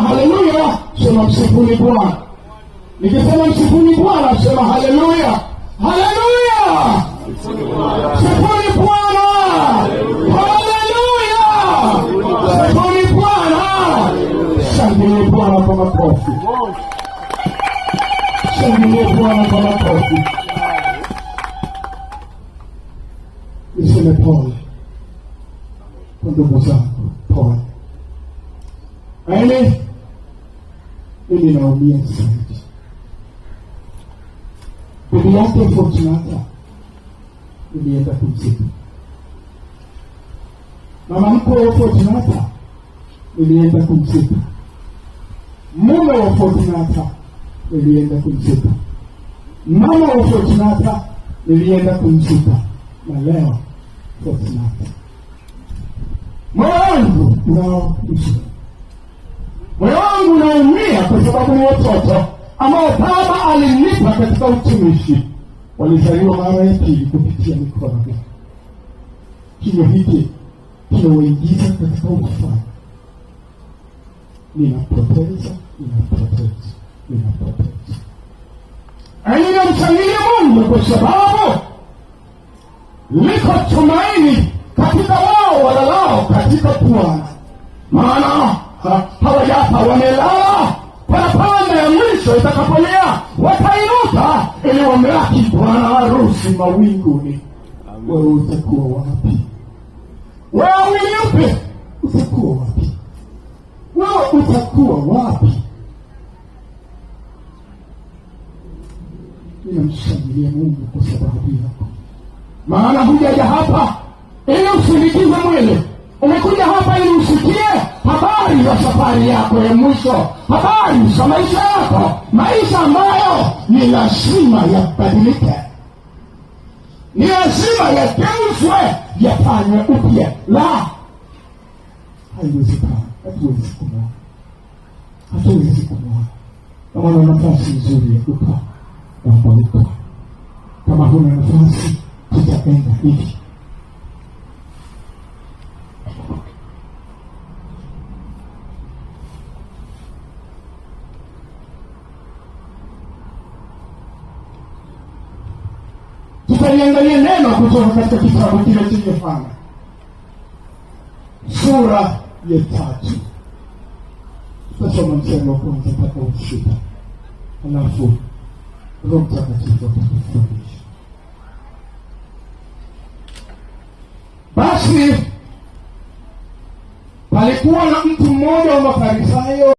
Haleluya, sema msifuni Bwana. Nikisema msifuni Bwana, sema haleluya. Haleluya, msifuni Bwana. Haleluya, msifuni Bwana. Shangilie Bwana kwa makofi. Shangilie Bwana kwa makofi. Niseme pole kwa ndugu zangu, pole. Mimi naumia zaidi. Bibi yake Fortunata nilienda kumzika. Mama mkwe wa Fortunata nilienda kumzika. Mume wa Fortunata nilienda kumzika. Mama wa Fortunata nilienda kumzika. Na leo Fortunata. Moyo wangu unaumia kwa sababu ni watoto ambao Baba alinipa katika utumishi walizaliwa mara ya pili kupitia mikono yake. Kinywa hiki kinawaingiza katika ufalme. Ninapoteza. Ninamshangilia Mungu kwa sababu liko tumaini katika wao walalao katika Bwana. Maana hawajafa, wamelala. Parapanda ya mwisho itakapolia, watainuka ili wamlaki bwana harusi mawinguni. Wewe utakuwa wapi? Wewe uliupe utakuwa wapi? Wewe utakuwa wapi? Ninamshangilia Mungu kwa sababu yako. Maana hujaja hapa ili usindikize mwili. Umekuja hapa ili usikie habari za safari yako ya mwisho, habari za maisha yako, maisha ambayo ni lazima yabadilike, ni lazima yageuzwe, yafanywe upya. La, haiwezekani. Hatuwezi kumwona. Kama una nafasi nzuri ya kukaa, naomba. Kama huna nafasi, tutaenda hivi. Tutaliangalia neno kutoka katika kitabu kile chenye Yohana sura ya 3. Tutasoma mstari wa 1 mpaka 6. Alafu Roho Mtakatifu atatufundisha. Basi palikuwa na mtu mmoja wa Mafarisayo